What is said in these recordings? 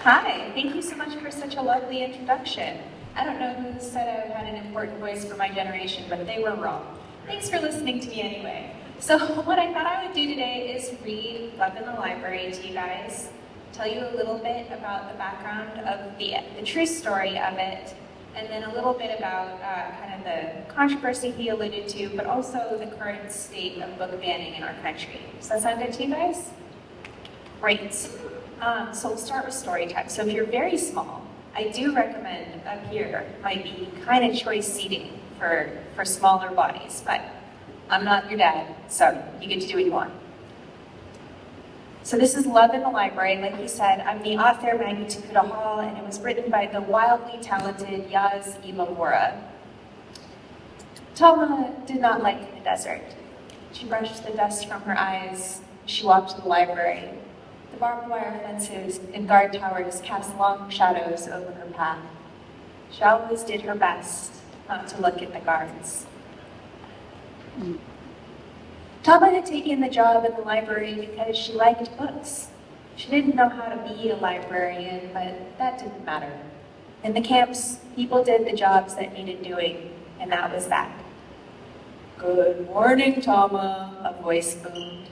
Hi, thank you so much for such a lovely introduction. I don't know who said I had an important voice for my generation, but they were wrong. Thanks for listening to me anyway. So what I thought I would do today is read Love in the Library to you guys, tell you a little bit about the background of the true story of it, and then a little bit about kind of the controversy he alluded to, but also the current state of book banning in our country. Does that sound good to you guys? Great. So we'll start with story time. So if you're very small, I do recommend up here might be kind of choice seating for smaller bodies, but I'm not your dad, so you get to do what you want. So this is Love in the Library. Like he said, I'm the author, Maggie Tokuda-Hall, and it was written by the wildly talented Yaz Imamura. Tama did not like the desert. She brushed the dust from her eyes. She walked to the library. The barbed wire fences and guard towers cast long shadows over her path. She always did her best not to look at the guards. Tama had taken the job in the library because she liked books. She didn't know how to be a librarian, but that didn't matter. In the camps, people did the jobs that needed doing, and that was that. "Good morning, Tama," a voice boomed.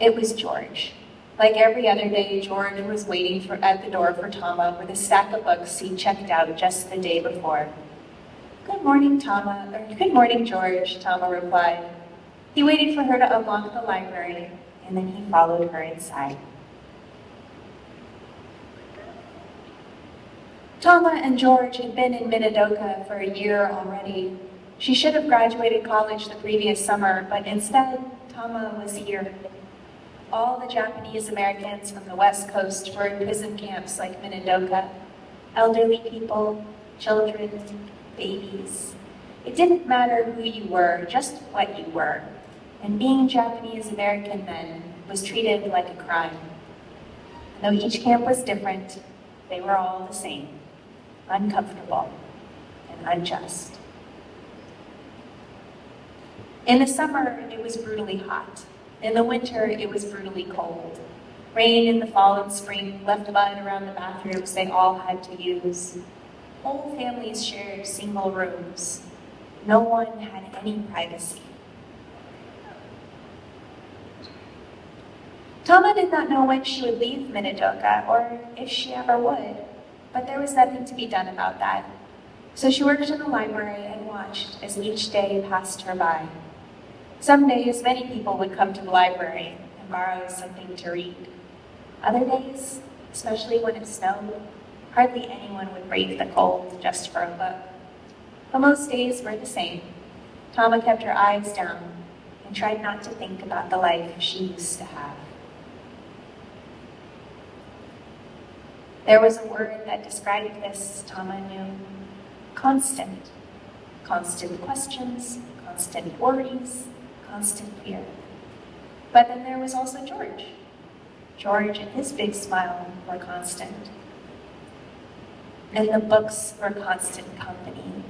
It was George. Like every other day, George was waiting at the door for Tama with a stack of books he'd checked out just the day before. "Good morning, Tama," or "Good morning, George," Tama replied. He waited for her to unlock the library, and then he followed her inside. Tama and George had been in Minidoka for a year already. She should have graduated college the previous summer, but instead, Tama was here. All the Japanese Americans from the West Coast were in prison camps like Minidoka. Elderly people, children, babies. It didn't matter who you were, just what you were. And being Japanese American then was treated like a crime. And though each camp was different, they were all the same, uncomfortable and unjust. In the summer, it was brutally hot. In the winter, it was brutally cold. Rain in the fall and spring left mud around the bathrooms they all had to use. Whole families shared single rooms. No one had any privacy. Tama did not know when she would leave Minidoka, or if she ever would, but there was nothing to be done about that. So she worked in the library and watched as each day passed her by. Some days, many people would come to the library and borrow something to read. Other days, especially when it snowed, hardly anyone would brave the cold just for a book. But most days were the same. Tama kept her eyes down and tried not to think about the life she used to have. There was a word that described this, Tama knew. Constant. Constant questions, constant worries, constant fear. But then there was also George. George and his big smile were constant. And the books were constant company.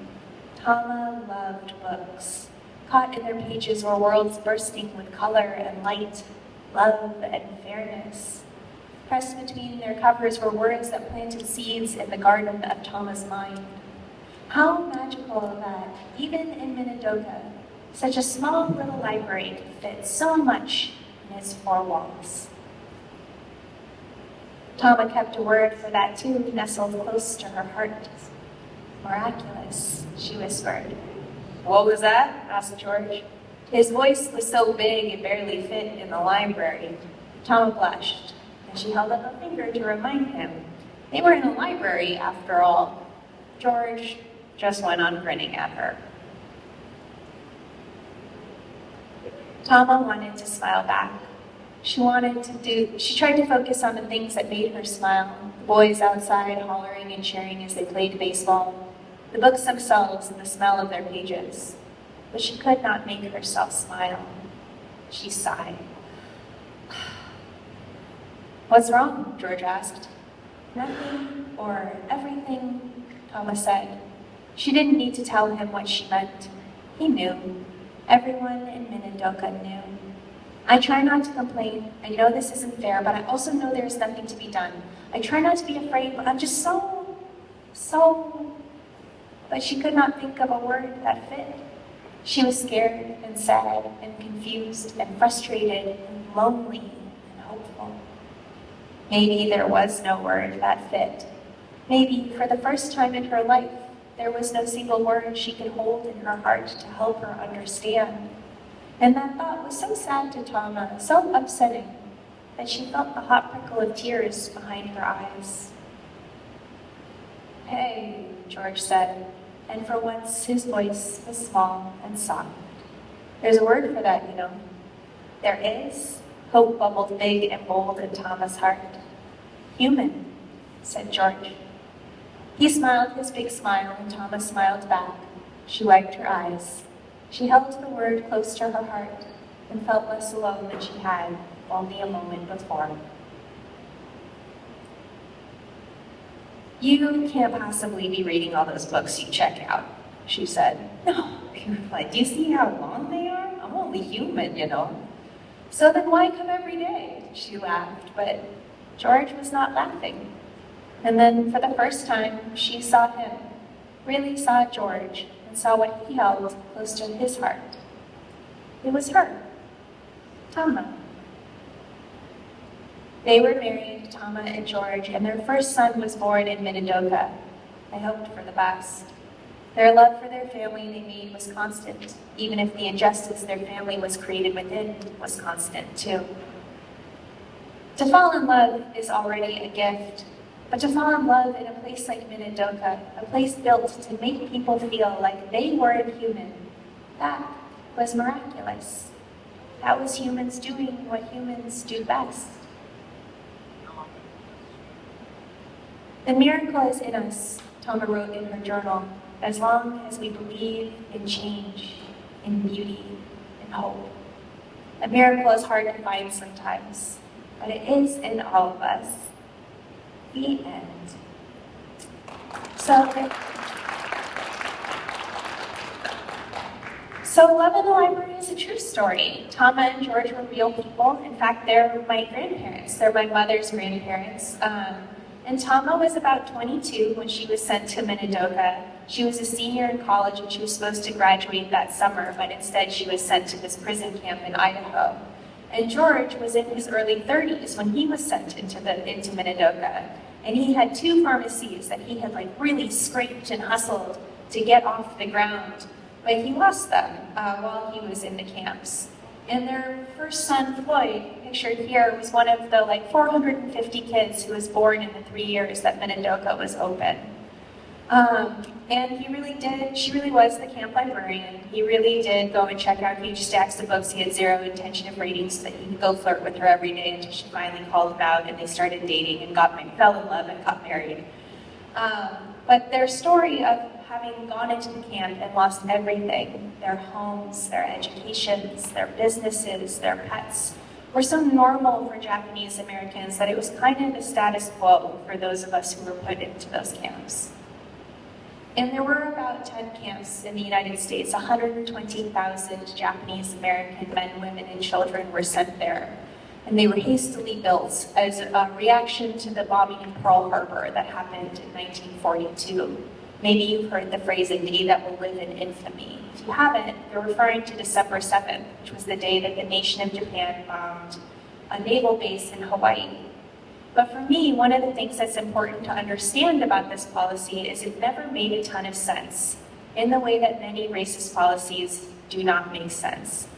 Tama loved books. Caught in their pages were worlds bursting with color and light, love and fairness. Pressed between their covers were words that planted seeds in the garden of Tama's mind. How magical that, even in Minidoka, such a small little library could fit so much in its four walls. Tama kept a word for that too, nestled close to her heart. "Miraculous," she whispered. "What was that?" asked George. His voice was so big it barely fit in the library. Tama blushed, and she held up a finger to remind him. They were in a library, after all. George just went on grinning at her. Tama wanted to smile back. She tried to focus on the things that made her smile. The boys outside hollering and cheering as they played baseball. The books themselves and the smell of their pages. But she could not make herself smile. She sighed. "What's wrong?" George asked. "Nothing or everything," Tama said. She didn't need to tell him what she meant. He knew. Everyone in Minidoka knew. I try not to complain. I know this isn't fair, but I also know there's nothing to be done. I try not to be afraid, but I'm just so... But she could not think of a word that fit. She was scared and sad and confused and frustrated and lonely and hopeful. Maybe there was no word that fit. Maybe for the first time in her life, there was no single word she could hold in her heart to help her understand. And that thought was so sad to Tama, so upsetting, that she felt the hot prickle of tears behind her eyes. "Hey," George said, and for once his voice was small and soft. "There's a word for that, you know." "There is?" Hope bubbled big and bold in Tama's heart. "Human," said George. He smiled his big smile, and Tama smiled back. She wiped her eyes. She held the word close to her heart and felt less alone than she had only a moment before. "You can't possibly be reading all those books you check out," she said. "No," he replied. "Do you see how long they are? I'm only human, you know." "So then why come every day?" She laughed, but George was not laughing. And then for the first time, she saw him, really saw George, and saw what he held close to his heart. It was her, Tama. They were married, Tama and George, and their first son was born in Minidoka. They hoped for the best. Their love for their family they made was constant, even if the injustice their family was created within was constant too. To fall in love is already a gift, but to fall in love in a place like Minidoka, a place built to make people feel like they weren't human, that was miraculous. That was humans doing what humans do best. "The miracle is in us," Tama wrote in her journal, "as long as we believe in change, in beauty, in hope. A miracle is hard to find sometimes, but it is in all of us." The end. So Love in the Library is a true story. Tama and George were real people. In fact, they're my grandparents. They're my mother's grandparents. And Tama was about 22 when she was sent to Minidoka. She was a senior in college and she was supposed to graduate that summer, but instead she was sent to this prison camp in Idaho. And George was in his early 30s when he was sent into Minidoka. And he had 2 pharmacies that he had really scraped and hustled to get off the ground. But he lost them while he was in the camps. And their first son, Floyd, pictured here, was one of the 450 kids who was born in the 3 years that Minidoka was open. And she really was the camp librarian. He really did go and check out huge stacks of books he had zero intention of reading so that he could go flirt with her every day until she finally called him out and they started dating and fell in love and got married. But their story of having gone into the camp and lost everything, their homes, their educations, their businesses, their pets, were so normal for Japanese Americans that it was kind of the status quo for those of us who were put into those camps. And there were about 10 camps in the United States. 120,000 Japanese American men, women, and children were sent there. And they were hastily built as a reaction to the bombing in Pearl Harbor that happened in 1942. Maybe you've heard the phrase, "a day that will live in infamy." If you haven't, they're referring to December 7th, which was the day that the nation of Japan bombed a naval base in Hawaii. But for me, one of the things that's important to understand about this policy is it never made a ton of sense, in the way that many racist policies do not make sense.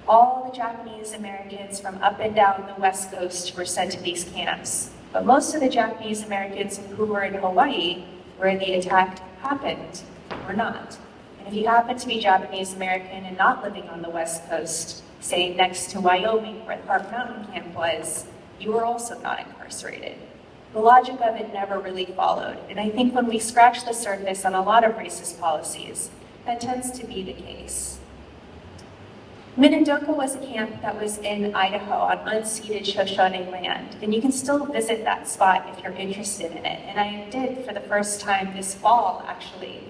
All the Japanese Americans from up and down the West Coast were sent to these camps, but most of the Japanese Americans who were in Hawaii, where the attack happened, were not. And if you happen to be Japanese American and not living on the West Coast, say next to Wyoming, where the Park Mountain Camp was, you were also not incarcerated. The logic of it never really followed, and I think when we scratch the surface on a lot of racist policies, that tends to be the case. Minidoka was a camp that was in Idaho on unceded Shoshone land, and you can still visit that spot if you're interested in it. And I did for the first time this fall, actually,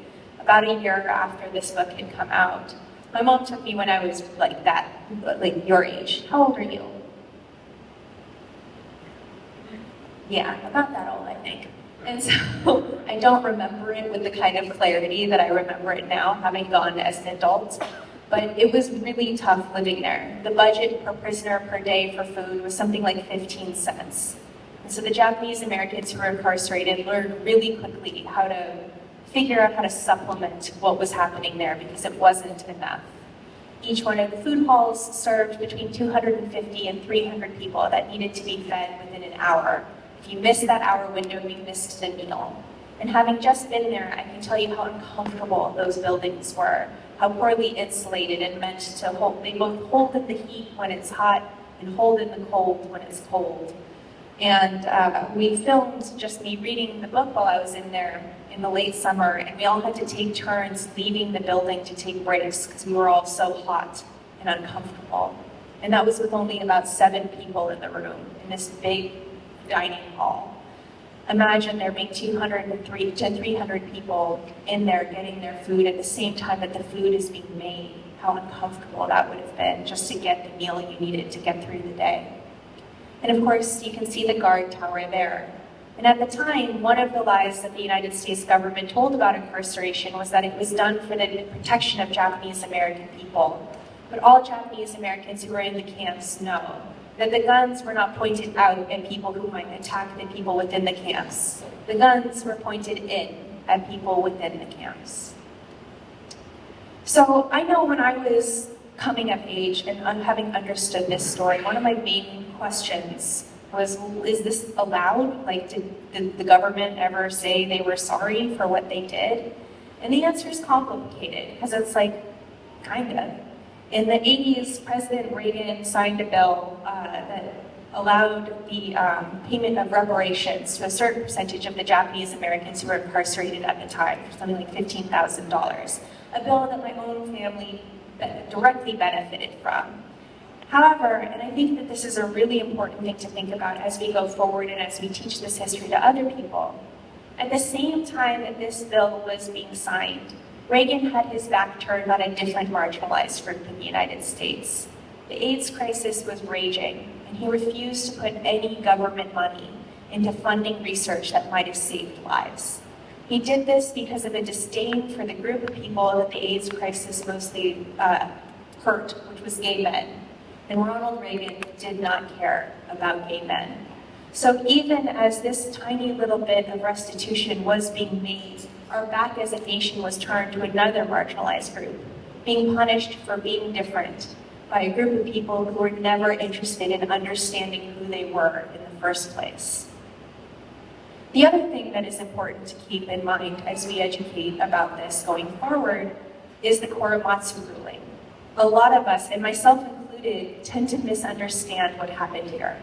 about a year after this book had come out. My mom took me when I was like that, like your age. How old are you? Yeah, about that old, I think. And so I don't remember it with the kind of clarity that I remember it now, having gone as an adult. But it was really tough living there. The budget per prisoner per day for food was something like 15 cents. And so the Japanese Americans who were incarcerated learned really quickly how to figure out how to supplement what was happening there because it wasn't enough. Each one of the food halls served between 250 and 300 people that needed to be fed within an hour. If you missed that hour window, you missed the meal. And having just been there, I can tell you how uncomfortable those buildings were, how poorly insulated and meant to hold. They both hold in the heat when it's hot and hold in the cold when it's cold. And we filmed just me reading the book while I was in there in the late summer, and we all had to take turns leaving the building to take breaks because we were all so hot and uncomfortable. And that was with only about 7 people in the room in this big dining hall. Imagine there being 203 to 300 people in there getting their food at the same time that the food is being made. How uncomfortable that would have been just to get the meal you needed to get through the day. And of course, you can see the guard tower there. And at the time, one of the lies that the United States government told about incarceration was that it was done for the protection of Japanese American people. But all Japanese Americans who were in the camps know that the guns were not pointed out at people who might attack the people within the camps. The guns were pointed in at people within the camps. So I know when I was coming of age and having understood this story, one of my main questions was, is this allowed? Like, did the government ever say they were sorry for what they did? And the answer is complicated, because it's like, kind of. In the 80s, President Reagan signed a bill that allowed the payment of reparations to a certain percentage of the Japanese Americans who were incarcerated at the time, for something like $15,000. A bill that my own family directly benefited from. However, and I think that this is a really important thing to think about as we go forward and as we teach this history to other people, at the same time that this bill was being signed, Reagan had his back turned on a different marginalized group in the United States. The AIDS crisis was raging, and he refused to put any government money into funding research that might have saved lives. He did this because of a disdain for the group of people that the AIDS crisis mostly hurt, which was gay men. And Ronald Reagan did not care about gay men. So even as this tiny little bit of restitution was being made, our back as a nation was turned to another marginalized group, being punished for being different by a group of people who were never interested in understanding who they were in the first place. The other thing that is important to keep in mind as we educate about this going forward is the Korematsu ruling. A lot of us, and myself included, tend to misunderstand what happened here.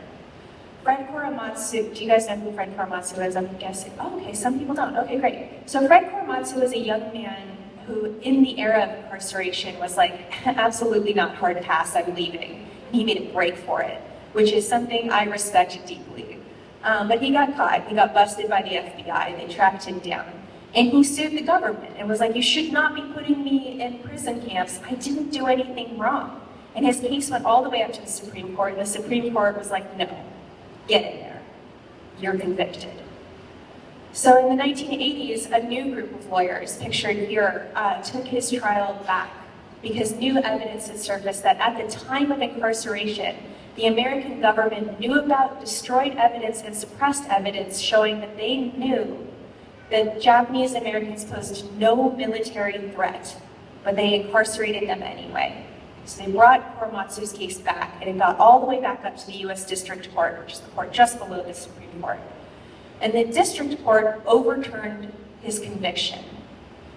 Fred Korematsu, do you guys know who Fred Korematsu is? I'm guessing. Oh, okay, some people don't. Okay, great. So Fred Korematsu was a young man who, in the era of incarceration, was like, absolutely not hard pass, I'm leaving. He made a break for it, which is something I respect deeply. But he got caught. He got busted by the FBI. They tracked him down. And he sued the government and was like, you should not be putting me in prison camps. I didn't do anything wrong. And his case went all the way up to the Supreme Court, and the Supreme Court was like, no, get in there. You're convicted. So in the 1980s, a new group of lawyers, pictured here, took his trial back because new evidence had surfaced that at the time of incarceration, the American government knew about destroyed evidence and suppressed evidence showing that they knew that Japanese Americans posed no military threat, but they incarcerated them anyway. So they brought Korematsu's case back, and it got all the way back up to the U.S. District Court, which is the court just below the Supreme Court. And the District Court overturned his conviction.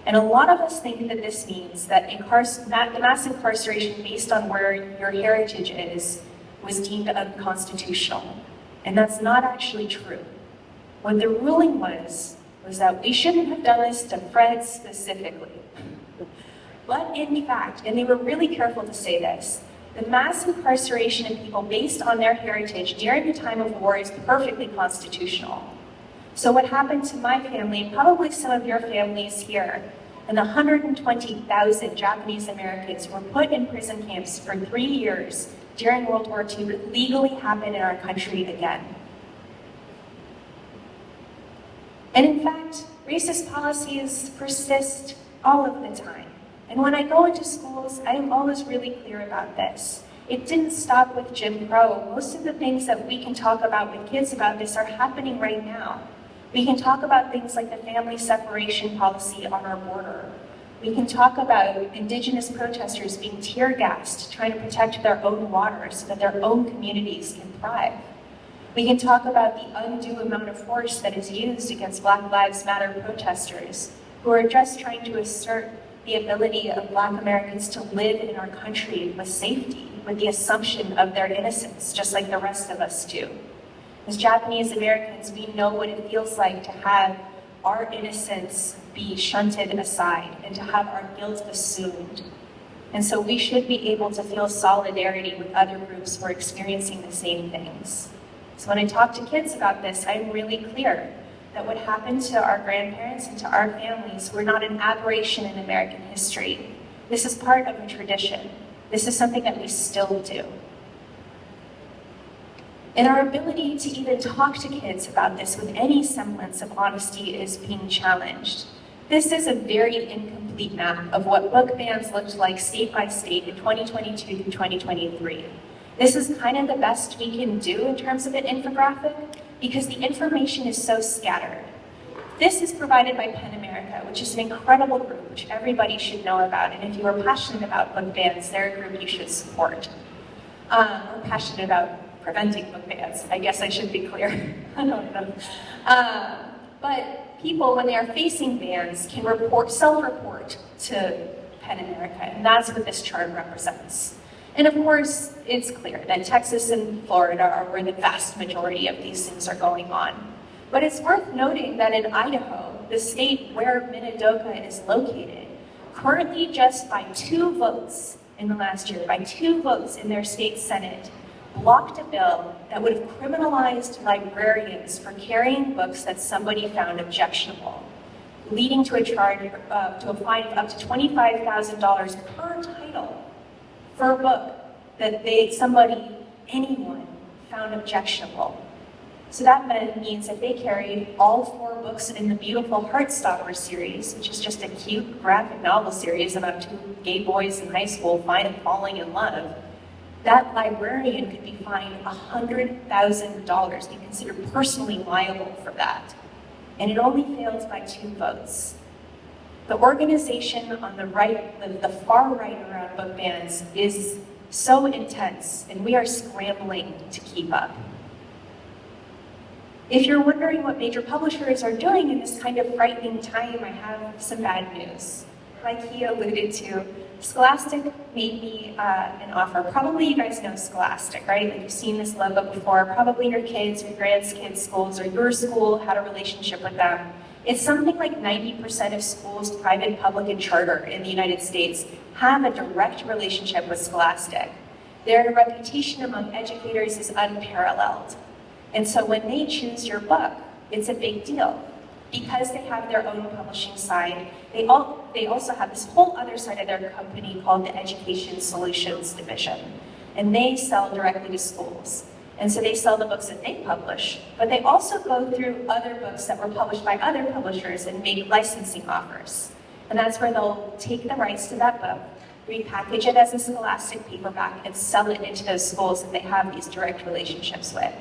And a lot of us think that this means that the mass incarceration based on where your heritage is was deemed unconstitutional. And that's not actually true. What the ruling was that we shouldn't have done this to Fred specifically. But in fact, and they were really careful to say this, the mass incarceration of people based on their heritage during the time of war is perfectly constitutional. So what happened to my family, and probably some of your families here, and the 120,000 Japanese Americans who were put in prison camps for 3 years during World War II could legally happen in our country again. And in fact, racist policies persist all of the time. And when I go into schools, I am always really clear about this. It didn't stop with Jim Crow. Most of the things that we can talk about with kids about this are happening right now. We can talk about things like the family separation policy on our border. We can talk about indigenous protesters being tear gassed, trying to protect their own water so that their own communities can thrive. We can talk about the undue amount of force that is used against Black Lives Matter protesters who are just trying to assert the ability of Black Americans to live in our country with safety, with the assumption of their innocence, just like the rest of us do. As Japanese Americans, we know what it feels like to have our innocence be shunted aside and to have our guilt assumed. And so we should be able to feel solidarity with other groups who are experiencing the same things. So when I talk to kids about this, I'm really clear that what happened to our grandparents and to our families were not an aberration in American history. This is part of a tradition. This is something that we still do. And our ability to even talk to kids about this with any semblance of honesty is being challenged. This is a very incomplete map of what book bans looked like state by state in 2022 through 2023. This is kind of the best we can do in terms of an infographic because the information is so scattered. This is provided by PEN America, which is an incredible group which everybody should know about. And if you are passionate about book bans, they're a group you should support. Or passionate about preventing book bans. I guess I should be clear. I don't know. But people, when they are facing bans, can self-report to PEN America, and that's what this chart represents. And of course, it's clear that Texas and Florida are where the vast majority of these things are going on. But it's worth noting that in Idaho, the state where Minidoka is located, currently just by 2 votes in the last year, by 2 votes in their state senate, blocked a bill that would have criminalized librarians for carrying books that somebody found objectionable, leading to a fine of up to $25,000 per title for a book that anyone found objectionable. So that means that they carried all 4 books in the beautiful Heartstopper series, which is just a cute graphic novel series about 2 gay boys in high school falling in love. That librarian could be fined $100,000, be considered personally liable for that. And it only failed by 2 votes. The organization on the right, the far right around book bans is so intense, and we are scrambling to keep up. If you're wondering what major publishers are doing in this kind of frightening time, I have some bad news. Like he alluded to, Scholastic made me an offer. Probably you guys know Scholastic, right? Like you've seen this logo before. Probably your kids, your grandkids' schools, or your school had a relationship with them. It's something like 90% of schools, private, public, and charter in the United States have a direct relationship with Scholastic. Their reputation among educators is unparalleled. And so when they choose your book, it's a big deal. Because they have their own publishing side, they also have this whole other side of their company called the Education Solutions Division. And they sell directly to schools. And so they sell the books that they publish, but they also go through other books that were published by other publishers and make licensing offers. And that's where they'll take the rights to that book, repackage it as a Scholastic paperback, and sell it into those schools that they have these direct relationships with.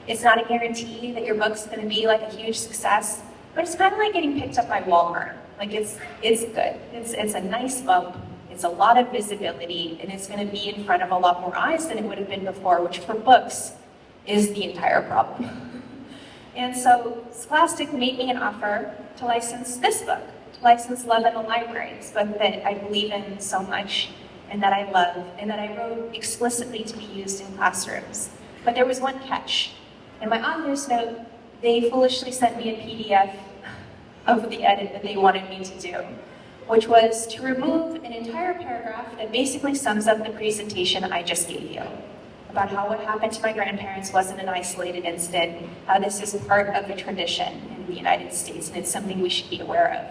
It's not a guarantee that your book's going to be like a huge success, but it's kind of like getting picked up by Walmart. Like it's good. It's a nice bump. It's a lot of visibility, and it's going to be in front of a lot more eyes than it would have been before, which for books is the entire problem. And so Scholastic made me an offer to license this book, to license Love in the Library. It's a book that I believe in so much and that I love, and that I wrote explicitly to be used in classrooms. But there was one catch. In my author's note, they foolishly sent me a PDF of the edit that they wanted me to do, which was to remove an entire paragraph that basically sums up the presentation I just gave you, about how what happened to my grandparents wasn't an isolated incident, how this is part of a tradition in the United States, and it's something we should be aware of.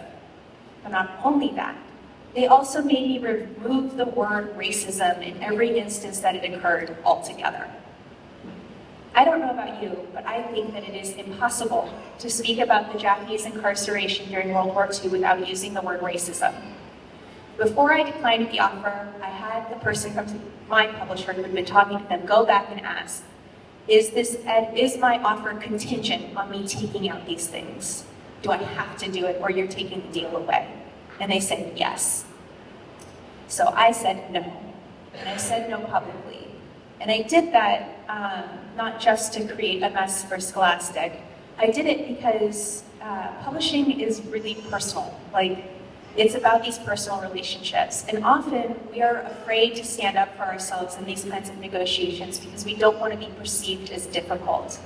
But not only that, they also made me remove the word racism in every instance that it occurred altogether. I don't know about you, but I think that it is impossible to speak about the Japanese incarceration during World War II without using the word racism. Before I declined the offer, I had the person from my publisher who had been talking to them go back and ask, is my offer contingent on me taking out these things? Do I have to do it or you're taking the deal away? And they said yes. So I said no, and I said no publicly. And I did that not just to create a mess for Scholastic. I did it because publishing is really personal. It's about these personal relationships. And often we are afraid to stand up for ourselves in these kinds of negotiations because we don't want to be perceived as difficult.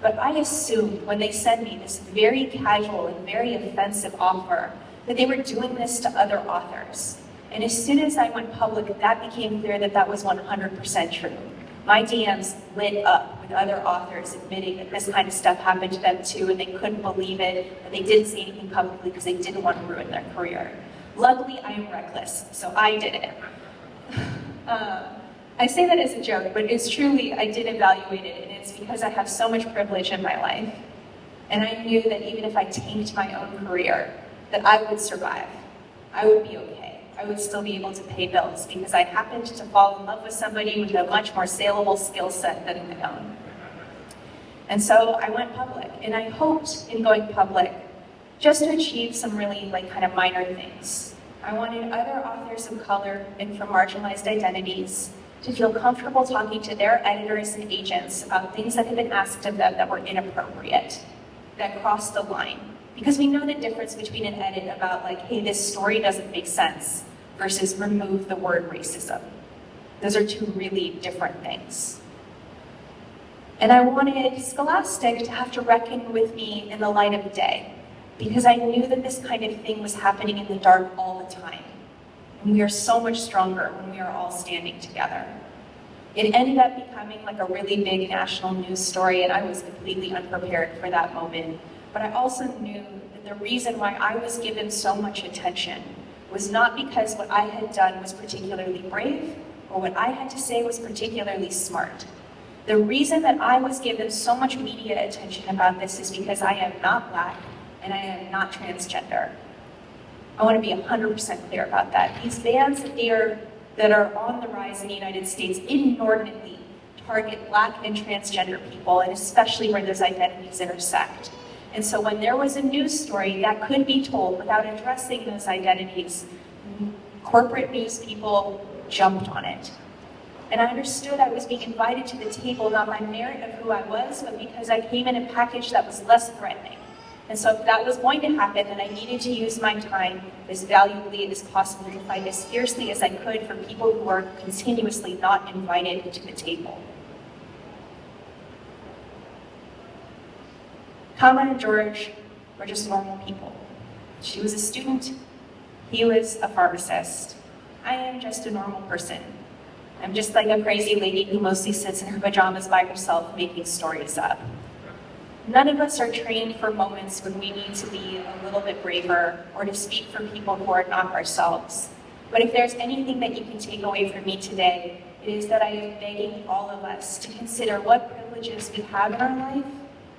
But I assumed when they sent me this very casual and very offensive offer that they were doing this to other authors. And as soon as I went public, that became clear that that was 100% true. My DMs lit up with other authors admitting that this kind of stuff happened to them too, and they couldn't believe it, and they didn't say anything publicly because they didn't want to ruin their career. Luckily, I am reckless, so I did it. I say that as a joke, but it's truly, I did evaluate it, and it's because I have so much privilege in my life. And I knew that even if I tanked my own career, that I would survive. I would be okay. I would still be able to pay bills because I happened to fall in love with somebody with a much more saleable skill set than my own. And so I went public, and I hoped in going public just to achieve some really kind of minor things. I wanted other authors of color and from marginalized identities to feel comfortable talking to their editors and agents about things that had been asked of them that were inappropriate, that crossed the line. Because we know the difference between an edit about hey, this story doesn't make sense, versus remove the word racism. Those are two really different things. And I wanted Scholastic to have to reckon with me in the light of day, because I knew that this kind of thing was happening in the dark all the time. And we are so much stronger when we are all standing together. It ended up becoming a really big national news story, and I was completely unprepared for that moment. But I also knew that the reason why I was given so much attention was not because what I had done was particularly brave or what I had to say was particularly smart. The reason that I was given so much media attention about this is because I am not Black and I am not transgender. I want to be 100% clear about that. These bans that are on the rise in the United States inordinately target Black and transgender people, and especially where those identities intersect. And so when there was a news story that could be told without addressing those identities, corporate news people jumped on it. And I understood I was being invited to the table not by merit of who I was, but because I came in a package that was less threatening. And so if that was going to happen, then I needed to use my time as valuably as possible to fight as fiercely as I could for people who are continuously not invited to the table. Tama and George were just normal people. She was a student, he was a pharmacist. I am just a normal person. I'm just like a crazy lady who mostly sits in her pajamas by herself making stories up. None of us are trained for moments when we need to be a little bit braver or to speak for people who are not ourselves. But if there's anything that you can take away from me today, it is that I am begging all of us to consider what privileges we have in our life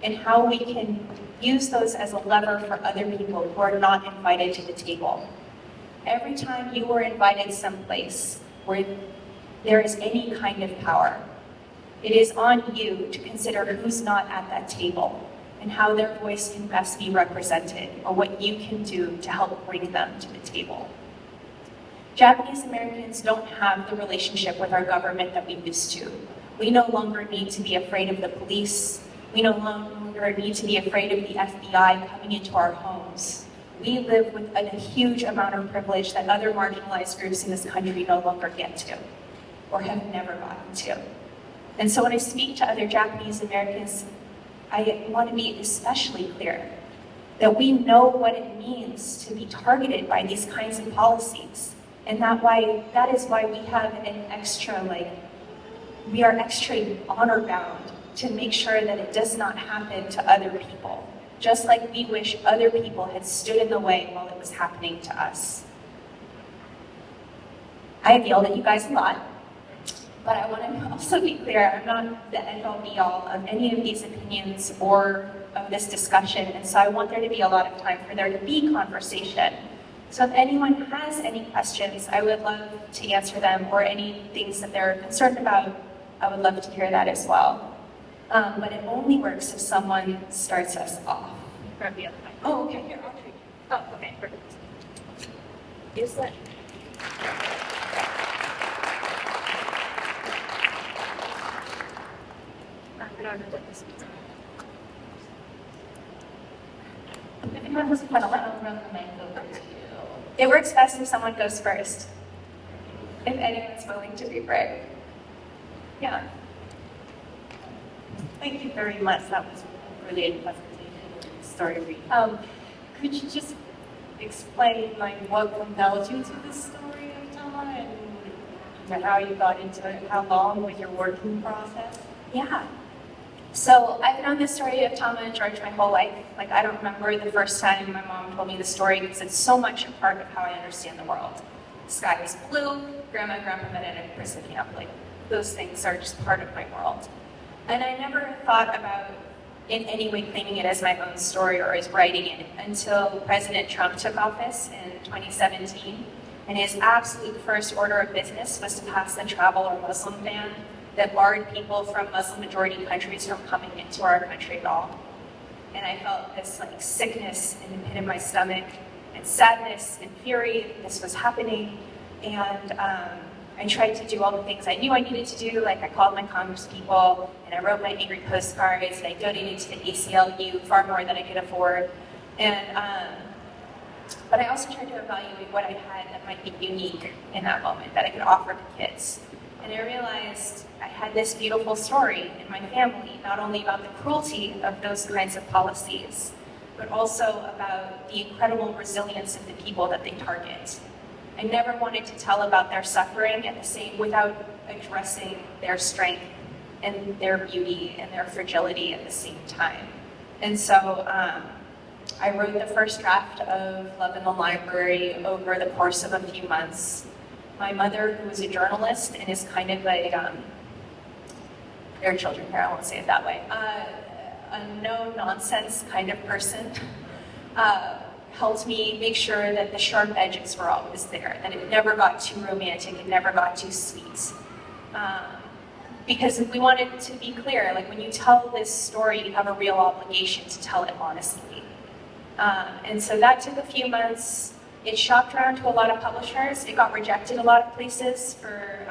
and how we can use those as a lever for other people who are not invited to the table. Every time you are invited someplace where there is any kind of power, it is on you to consider who's not at that table and how their voice can best be represented or what you can do to help bring them to the table. Japanese Americans don't have the relationship with our government that we used to. We no longer need to be afraid of the police. We no longer need to be afraid of the FBI coming into our homes. We live with a huge amount of privilege that other marginalized groups in this country no longer get to or have never gotten to. And so when I speak to other Japanese Americans, I want to be especially clear that we know what it means to be targeted by these kinds of policies. And that is why we have an extra, we are extra honor bound to make sure that it does not happen to other people. just like we wish other people had stood in the way while it was happening to us. I have yelled at you guys a lot, but I want to also be clear, I'm not the end-all be-all of any of these opinions or of this discussion, and so I want there to be a lot of time for there to be conversation. So if anyone has any questions, I would love to answer them, or any things that they're concerned about, I would love to hear that as well. But it only works if someone starts us off. Grab the other mic. Oh, okay, here, I'll take it. Oh, okay, perfect. Is that? I don't know what this is. If anyone has a question, I'll run the mic over to you. It works best if someone goes first, if anyone's willing to be brave. Yeah. Thank you very much. That was a brilliant presentation and story read. Could you just explain what compelled you to this story of Tama and how you got into it? How long was your working process? Yeah. So I've known this story of Tama and George my whole life. I don't remember the first time my mom told me the story, because it's so much a part of how I understand the world. The sky was blue, Grandma and Grandpa met at a prison camp. Those things are just part of my world. And I never thought about in any way claiming it as my own story or as writing it until President Trump took office in 2017. And his absolute first order of business was to pass the travel or Muslim ban that barred people from Muslim-majority countries from coming into our country at all. And I felt this sickness in the pit of my stomach, and sadness and fury that this was happening. And I tried to do all the things I knew I needed to do. I called my congresspeople, and I wrote my angry postcards, and I donated to the ACLU far more than I could afford. But I also tried to evaluate what I had that might be unique in that moment, that I could offer to kids. And I realized I had this beautiful story in my family, not only about the cruelty of those kinds of policies, but also about the incredible resilience of the people that they target. I never wanted to tell about their suffering without addressing their strength and their beauty and their fragility at the same time. And so I wrote the first draft of Love in the Library over the course of a few months. My mother, who was a journalist and is kind of there are children here, I won't say it that way, a no-nonsense kind of person, helped me make sure that the sharp edges were always there, that it never got too romantic, it never got too sweet. Because we wanted to be clear, when you tell this story, you have a real obligation to tell it honestly. And so that took a few months. It shopped around to a lot of publishers. It got rejected a lot of places for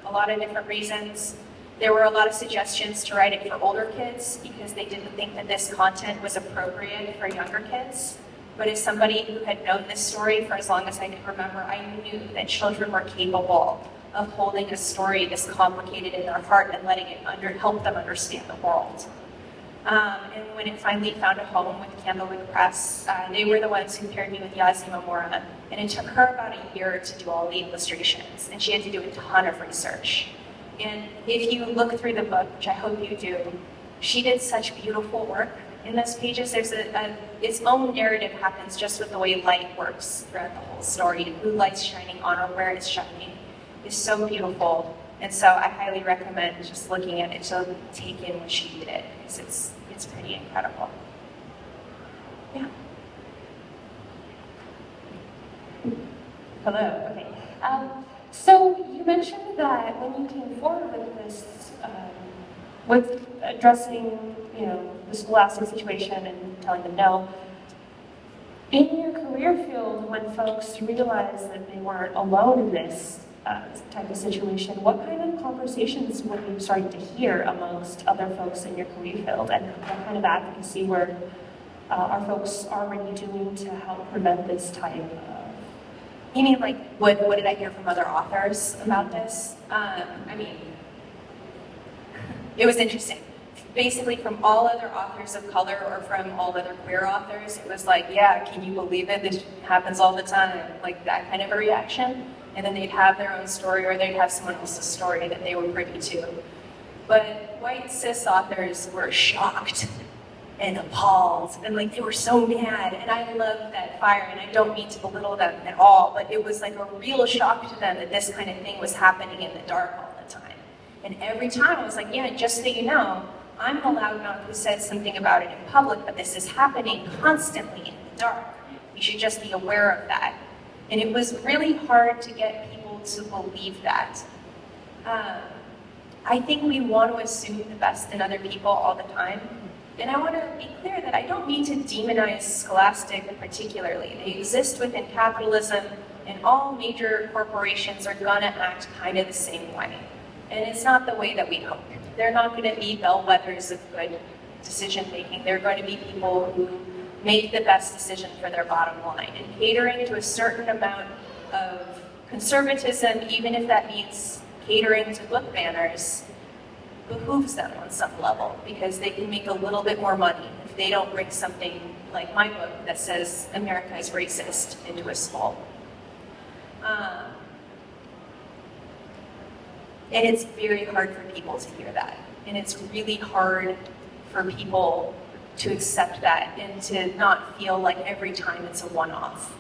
a lot of different reasons. There were a lot of suggestions to write it for older kids because they didn't think that this content was appropriate for younger kids. But as somebody who had known this story for as long as I can remember, I knew that children were capable of holding a story this complicated in their heart and letting it help them understand the world. And when it finally found a home with Candlewick Press, they were the ones who paired me with Yazima Mora, and it took her about a year to do all the illustrations, and she had to do a ton of research. And if you look through the book, which I hope you do, she did such beautiful work in those pages. There's its own narrative happens just with the way light works throughout the whole story, and who light's shining on or where it's shining is so beautiful. And so I highly recommend just looking at it to take in what she did, because it's pretty incredible. Yeah. Hello. Okay. So you mentioned that when you came forward with this, with addressing, the scholastic situation and telling them no, in your career field, when folks realized that they weren't alone in this type of situation, what kind of conversations were you starting to hear amongst other folks in your career field, and what kind of advocacy are folks already doing to help prevent this type of... You mean what did I hear from other authors about this? It was interesting. Basically, from all other authors of color or from all other queer authors, it was yeah, can you believe it? This happens all the time. That kind of a reaction. And then they'd have their own story, or they'd have someone else's story that they were privy to. But white cis authors were shocked and appalled, and like they were so mad, and I love that fire, and I don't mean to belittle them at all, but it was like a real shock to them that this kind of thing was happening in the dark all the time. And every time I was like, yeah, just so you know, I'm the loudmouth who said something about it in public, but this is happening constantly in the dark. You should just be aware of that. And it was really hard to get people to believe that. I think we want to assume the best in other people all the time. And I want to be clear that I don't mean to demonize Scholastic particularly. They exist within capitalism, and all major corporations are going to act kind of the same way. And it's not the way that we hope. They're not going to be bellwethers of good decision making. They're going to be people who make the best decision for their bottom line. And catering to a certain amount of conservatism, even if that means catering to book banners, behooves them on some level, because they can make a little bit more money if they don't bring something like my book that says America is racist into a school. And it's very hard for people to hear that. And it's really hard for people to accept that and to not feel like every time it's a one-off.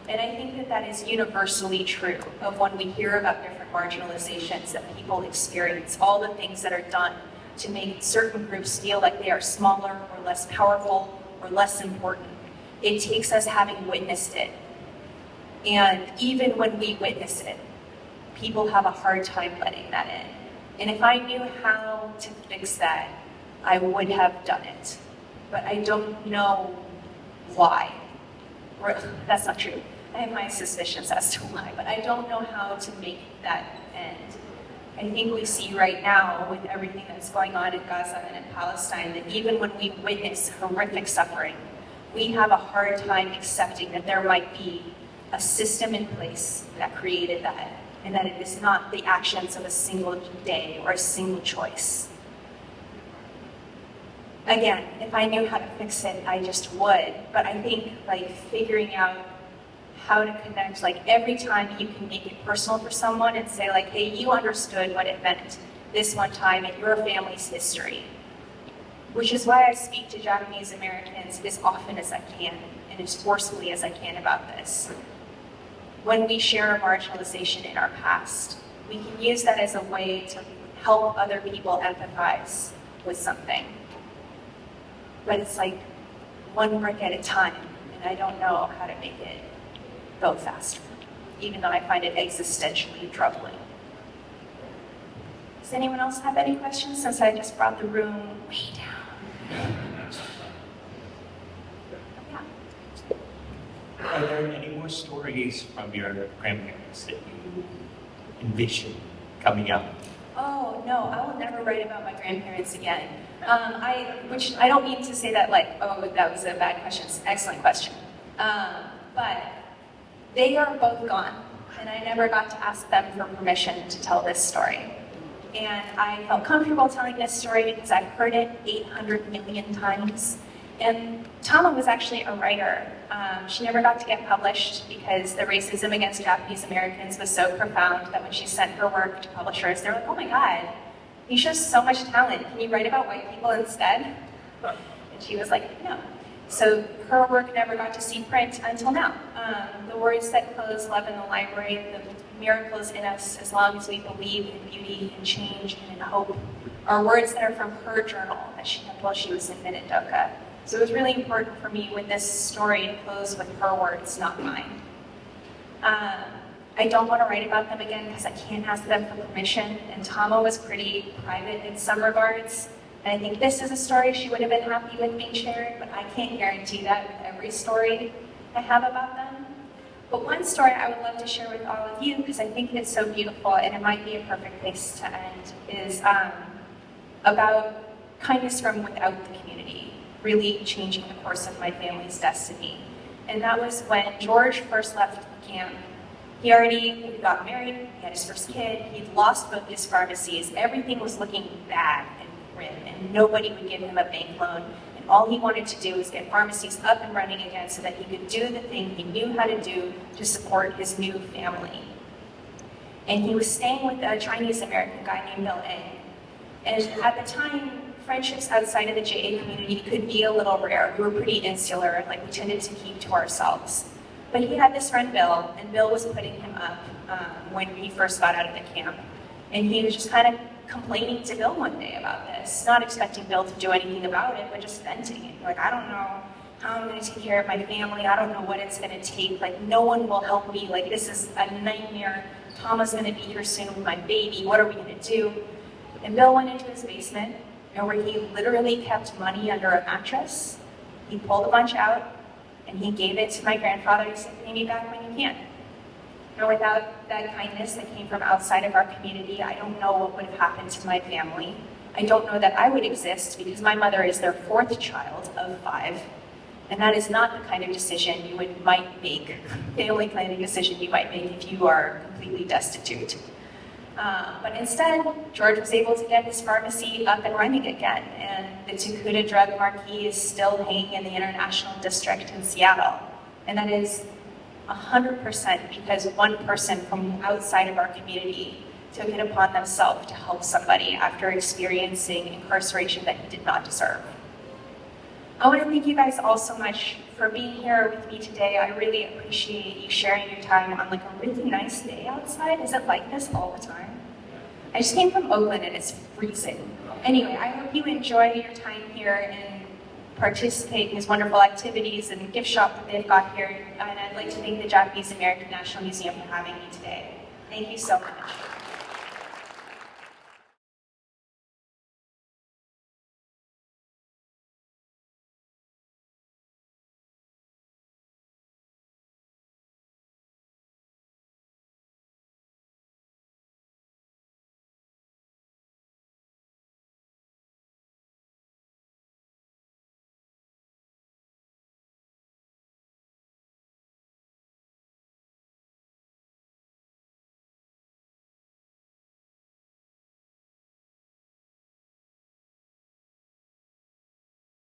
And I think that that is universally true of when we hear about different marginalizations that people experience, all the things that are done to make certain groups feel like they are smaller or less powerful or less important. It takes us having witnessed it. And even when we witness it, people have a hard time letting that in. And if I knew how to fix that, I would have done it. But I don't know why. Or, that's not true. I have my suspicions as to why, but I don't know how to make that end. I think we see right now with everything that's going on in Gaza and in Palestine that even when we witness horrific suffering, we have a hard time accepting that there might be a system in place that created that, and that it is not the actions of a single day or a single choice. Again, if I knew how to fix it, I just would. But I think like figuring out how to connect, like every time you can make it personal for someone and say like, hey, you understood what it meant this one time in your family's history. Which is why I speak to Japanese Americans as often as I can and as forcefully as I can about this. When we share a marginalization in our past, we can use that as a way to help other people empathize with something. But it's like one brick at a time, and I don't know how to make it go faster, even though I find it existentially troubling. Does anyone else have any questions, since I just brought the room way down? Yeah. Are there any more stories from your grandparents that you envision coming up? Oh, no, I will never write about my grandparents again. Which I don't mean to say that like, oh, that was a bad question. It's an excellent question. But they are both gone, and I never got to ask them for permission to tell this story. And I felt comfortable telling this story because I've heard it 800 million times. And Tama was actually a writer. She never got to get published because the racism against Japanese Americans was so profound that when she sent her work to publishers, they were like, oh my God, you show so much talent. Can you write about white people instead? And she was like, no. So her work never got to see print until now. The words that close love in the library, the miracles in us as long as we believe in beauty and change and in hope, are words that are from her journal that she kept while she was in Minidoka. So it was really important for me with this story to close with her words, not mine. I don't want to write about them again because I can't ask them for permission, and Tama was pretty private in some regards. And I think this is a story she would have been happy with being shared, but I can't guarantee that with every story I have about them. But one story I would love to share with all of you, because I think it's so beautiful and it might be a perfect place to end, is about kindness from without the community, really changing the course of my family's destiny. And that was when George first left camp. He already got married, he had his first kid, he'd lost both his pharmacies, everything was looking bad and grim, and nobody would give him a bank loan. And all he wanted to do was get pharmacies up and running again so that he could do the thing he knew how to do to support his new family. And he was staying with a Chinese American guy named Bill A. And at the time, friendships outside of the JA community could be a little rare. We were pretty insular, like we tended to keep to ourselves. But he had this friend Bill, and Bill was putting him up when he first got out of the camp. And he was just kind of complaining to Bill one day about this, not expecting Bill to do anything about it, but just venting it. Like, I don't know how I'm going to take care of my family. I don't know what it's going to take. Like, no one will help me. Like, this is a nightmare. Tama's going to be here soon with my baby. What are we going to do? And Bill went into his basement, and where he literally kept money under a mattress. He pulled a bunch out, and he gave it to my grandfather. He said, pay me back when you can. And without that kindness that came from outside of our community, I don't know what would have happened to my family. I don't know that I would exist because my mother is their 4th child of 5. And that is not the kind of decision you might make, family planning decision you might make if you are completely destitute. But instead, George was able to get his pharmacy up and running again, and the Tokuda drug marquee is still hanging in the International District in Seattle. And that is 100% because one person from outside of our community took it upon themselves to help somebody after experiencing incarceration that he did not deserve. I want to thank you guys all so much for being here with me today. I really appreciate you sharing your time on like a really nice day outside. Is it like this all the time? I just came from Oakland and it's freezing. Anyway, I hope you enjoy your time here and participate in these wonderful activities and gift shop that they've got here. And I'd like to thank the Japanese American National Museum for having me today. Thank you so much.